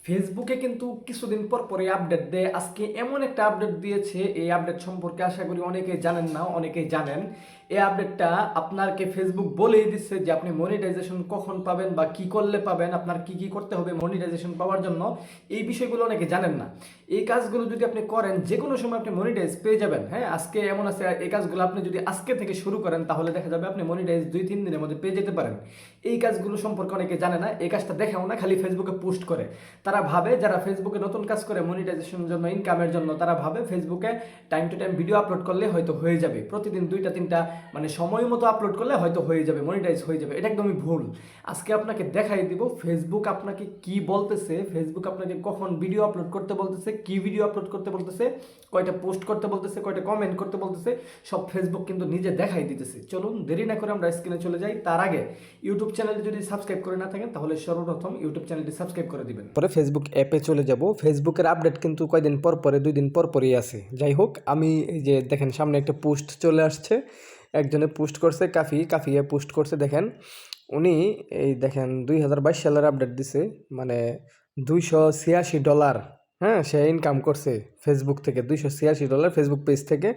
ফেসবুকে কিন্তু কিছুদিন পর পরে আপডেট দেয়। আজকে এমন একটা আপডেট দিয়েছে, এই আপডেট সম্পর্কে আশা করি অনেকেই জানেন না, অনেকেই জানেন। এই আপডেটটা আপনাকে ফেসবুক বলেই দিচ্ছে যে আপনি মনিটাইজেশন কখন পাবেন বা কি করলে পাবেন, আপনার কি কি করতে হবে মনিটাইজেশন পাওয়ার জন্য। এই বিষয়গুলো অনেকে জানেন না। এই কাজগুলো যদি আপনি করেন যে কোনো সময় আপনি মনিটাইজ পেয়ে যাবেন। হ্যাঁ, আজকে এমন আছে, এই কাজগুলো আপনি যদি আজকে থেকে শুরু করেন তাহলে দেখা যাবে আপনি মনিটাইজ 2-3 দিনের মধ্যে পেয়ে যেতে পারেন। এই কাজগুলো সম্পর্কে অনেকে জানে না, এই কাজটা দেখেও না, খালি ফেসবুকে পোস্ট করে। তারা ভাবে, যারা ফেসবুকে নতুন কাজ করে মনিটাইজেশনের জন্য, ইনকামের জন্য, তারা ভাবে ফেসবুকে time to time video upload করলে হয়তো হয়ে যাবে, প্রতিদিন 2টা 3টা মানে সময় মতো আপলোড করলে হয়তো হয়ে যাবে, মনিটাইজ হয়ে যাবে। এটা একদমই ভুল। আজকে আপনাকে দেখাই দিব ফেসবুক আপনাকে কি বলতেছে, ফেসবুক আপনাকে কখন ভিডিও আপলোড করতে বলতেছে, কি ভিডিও আপলোড করতে বলতেছে, কয়টা পোস্ট করতে বলতেছে, কয়টা কমেন্ট করতে বলতেছে, সব ফেসবুক কিন্তু নিজে দেখাই দিতেছে। চলুন দেরি না করে আমরা স্ক্রিনে চলে যাই। তার আগে ইউটিউব চ্যানেলটি যদি সাবস্ক্রাইব করে না থাকেন তাহলে সর্বপ্রথম ইউটিউব চ্যানেলটি সাবস্ক্রাইব করে দিবেন। পরে ফেসবুক অ্যাপে চলে যাব। ফেসবুকের আপডেট কিন্তু কয়দিন পর পরে, 2 দিন পর পরই আছে। যাই হোক, আমি এই যে দেখেন সামনে একটা পোস্ট চলে আসছে, একজনে পোস্ট করছে, কাফিয়ে পোস্ট করছে। দেখেন উনি, এই দেখেন 2022 সালের আপডেট দিছে, মানে $286, হ্যাঁ, সে ইনকাম করছে ফেসবুক থেকে। $286 ফেসবুক পেজ থেকে,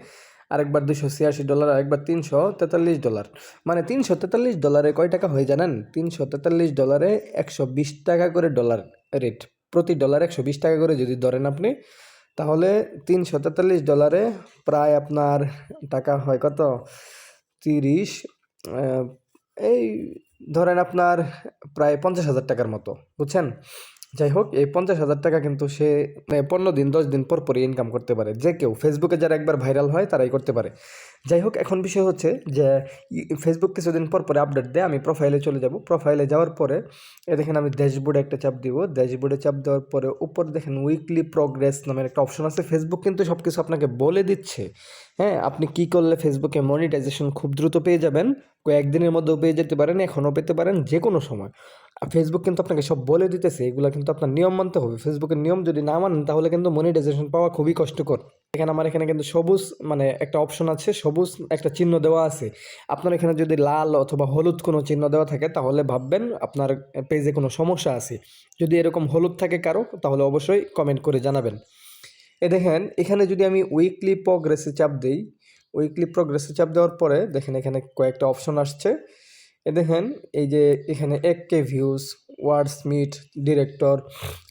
আরেকবার $286, আরেকবার $343। মানে $343 কয় টাকা হয় জানেন? $343 120 টাকা করে ডলার রেট। প্রতি ডলার 120 টাকা করে যদি ধরেন আপনি, তাহলে $343 প্রায় আপনার টাকা হয় কত? 30, এই ধরেন আপনার প্রায় 50,000 টাকার মতো, বুঝছেন? যাই হোক, এই 50,000 টাকা কিন্তু সে 15 দিন 10 দিন পর পরে ইনকাম করতে পারে। যে কেউ ফেসবুকে যারা একবার ভাইরাল হয় তারাই করতে পারে। যাই হোক, এখন বিষয় হচ্ছে যে ফেসবুক কিছুদিন পর পরে আপডেট দেয়। আমি প্রোফাইলে চলে যাব। প্রোফাইলে যাওয়ার পরে দেখেন আমি ড্যাশবোর্ডে একটা চাপ দিব। ড্যাশবোর্ডে চাপ দেওয়ার পরে উপরে দেখেন উইকলি প্রোগ্রেস নামের একটা অপশন আছে। ফেসবুক কিন্তু সব কিছু আপনাকে বলে দিচ্ছে। হ্যাঁ, আপনি কি করলে ফেসবুকে মনিটাইজেশন খুব দ্রুত পেয়ে যাবেন, কয়েকদিনের মধ্যেও পেয়ে যেতে পারেন, এখনও পেতে পারেন, যে কোনো সময়। ফেসবুক কিন্তু আপনাকে সব বলে দিতেছে। এগুলো কিন্তু আপনার নিয়ম মানতে হবে। ফেসবুকের নিয়ম যদি না মানেন তাহলে কিন্তু মনিটাইজেশন পাওয়া খুবই কষ্টকর। এখানে আমার এখানে কিন্তু সবুজ মানে একটা অপশন আছে, সবুজ একটা চিহ্ন দেওয়া আছে। আপনার এখানে যদি লাল অথবা হলুদ কোনো চিহ্ন দেওয়া থাকে তাহলে ভাববেন আপনার পেজে কোনো সমস্যা আছে। যদি এরকম হলুদ থাকে কারো, তাহলে অবশ্যই কমেন্ট করে জানাবেন। দেখেন এখানে যদি আমি উইকলি প্রোগ্রেসে চাপ দিই, উইকলি প্রোগ্রেসে চাপ দেওয়ার পরে দেখেন এখানে কয়েকটা অপশন আসছে। দেখেন এই যে এখানে 1K ভিউজ, ওয়ার্ডস মিট, ডিরেক্টর।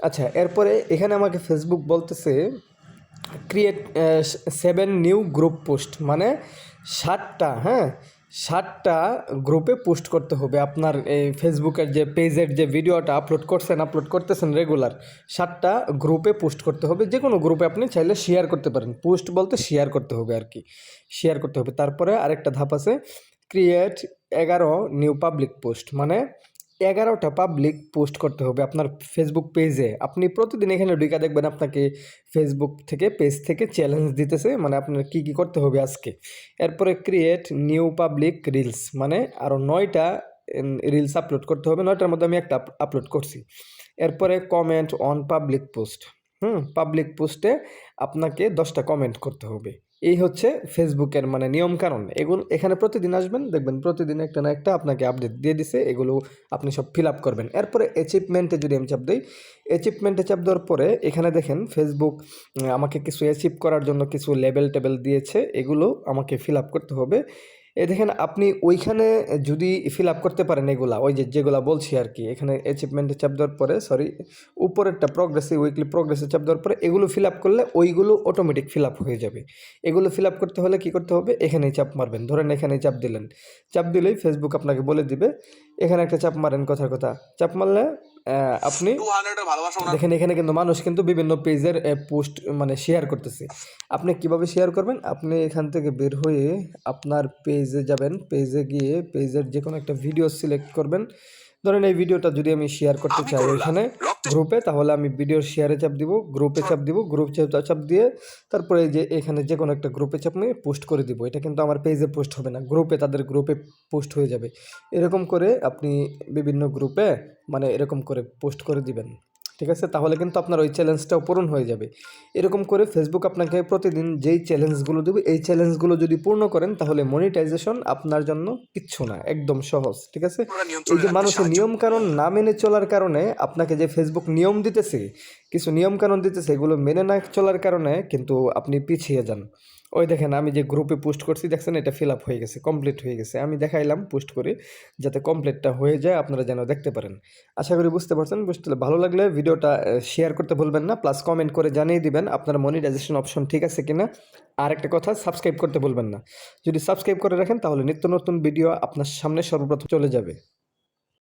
আচ্ছা, এরপরে এখানে আমাকে ফেসবুক বলতেছে ক্রিয়েট 7 নিউ গ্রুপ পোস্ট, মানে 60টা, হ্যাঁ, 60টা গ্রুপে পোস্ট করতে হবে। আপনার এই ফেসবুকের যে পেজের যে ভিডিওটা আপলোড করতেছেন রেগুলার, 60টা গ্রুপে পোস্ট করতে হবে। যে কোনো গ্রুপে আপনি চাইলে শেয়ার করতে পারেন। পোস্ট বলতে শেয়ার করতে হবে আর কি, শেয়ার করতে হবে। তারপরে আরেকটা ধাপ আছে, ক্রিয়েট 11 নিউ পাবলিক পোস্ট, মানে 11টা পাবলিক পোস্ট করতে হবে আপনার ফেসবুক পেজে। আপনি প্রতিদিন এখানে ঢুকে দেখবেন আপনাকে ফেসবুক থেকে, পেজ থেকে চ্যালেঞ্জ দিতেছে, মানে আপনার কি কি করতে হবে আজকে। এরপরে ক্রিয়েট নিউ পাবলিক রিলস, মানে আরও 9টা রিলস আপলোড করতে হবে। 9টার মধ্যে আমি একটা আপলোড করছি। এরপরে comment on public post, public পোস্টে আপনাকে 10টা কমেন্ট করতে হবে। এই হচ্ছে ফেসবুকের মানে নিয়ম কানুন। এগুলো এখানে প্রতিদিন আসবেন, দেখবেন প্রতিদিন একটা না একটা আপনাকে আপডেট দিয়ে দিছে। এগুলো আপনি সব ফিল আপ করবেন। এরপরে অ্যাচিভমেন্টে যদি আমি চাপ দিই, অ্যাচিভমেন্টে চাপ দেওয়ার পরে এখানে দেখেন ফেসবুক আমাকে কিছু অ্যাচিভ করার জন্য কিছু লেবেল টেবেল দিয়েছে, এগুলো আমাকে ফিল আপ করতে হবে। দেখেন আপনি ওইখানে যদি ফিল আপ করতে পারেন এগুলা, ওই যে যেগুলা বলছি আর কি, এখানে অ্যাচিভমেন্টে চাপ দেওয়ার পরে, সরি, উপরেরটা প্রোগ্রেসে, উইকলি প্রোগ্রেসে চাপ দেওয়ার পরে এগুলো ফিল আপ করলে ওইগুলো অটোমেটিক ফিল আপ হয়ে যাবে। এগুলো ফিল আপ করতে হলে কী করতে হবে? এখানেই চাপ মারবেন। ধরেন এখানেই চাপ দিলেন, চাপ দিলেই ফেসবুক আপনাকে বলে দিবে। এখানে একটা চাপ মারেন, কথার কথা, চাপ মারলে আপনি দেখেন এখানে কিন্তু মানুষ কিন্তু বিভিন্ন পেজের পোস্ট মানে শেয়ার করতেছে। আপনি কিভাবে শেয়ার করবেন? আপনি এখান থেকে বের হয়ে আপনার পেজে যাবেন, পেজে গিয়ে পেজের যে কোনো একটা ভিডিও সিলেক্ট করবেন। ধরেন এই ভিডিওটা যদি আমি শেয়ার করতে চাই এখানে গ্রুপে, তাহলে আমি ভিডিও শেয়ারে চাপ দিব, গ্রুপে চাপ দিব, গ্রুপ চাপ দিয়ে তারপরে এই যে এখানে যে কোনো একটা গ্রুপে চাপ নিয়ে পোস্ট করে দিব। এটা কিন্তু আমার পেজে পোস্ট হবে না, গ্রুপে, তাদের গ্রুপে পোস্ট হয়ে যাবে। এরকম করে আপনি বিভিন্ন গ্রুপে মানে এরকম করে পোস্ট করে দিবেন। ঠিক আছে, তাহলে কিন্তু আপনার ওই চ্যালেঞ্জটাও পূরণ হয়ে যাবে। এরকম করে ফেসবুক আপনাকে প্রতিদিন যেই চ্যালেঞ্জগুলো দেবে এই চ্যালেঞ্জগুলো যদি পূর্ণ করেন তাহলে মনিটাইজেশন আপনার জন্য কিচ্ছু না, একদম সহজ। ঠিক আছে, এই যে মানুষের নিয়ম কানুন না মেনে চলার কারণে আপনাকে যে ফেসবুক নিয়ম দিতেছে, কিছু নিয়ম কানুন দিতেছে, এগুলো মেনে না চলার কারণে কিন্তু আপনি পিছিয়ে যান। ওই দেখেন আমি যে গ্রুপে পোস্ট করছি দেখছেন, এটা ফিল আপ হয়ে গেছে, কমপ্লিট হয়ে গেছে। আমি দেখাইলাম পোস্ট করে যাতে কমপ্লিটটা হয়ে যায়, আপনারা যেন দেখতে পারেন। আশা করি বুঝতে পারছেন। বুঝতে ভালো লাগলে ভিডিওটা শেয়ার করতে ভুলবেন না, প্লাস কমেন্ট করে জানিয়ে দিবেন আপনার মনিটাইজেশন অপশন ঠিক আছে কিনা। আর একটা কথা, সাবস্ক্রাইব করতে ভুলবেন না। যদি সাবস্ক্রাইব করে রাখেন তাহলে নিত্য নতুন ভিডিও আপনার সামনে সর্বপ্রথম চলে যাবে।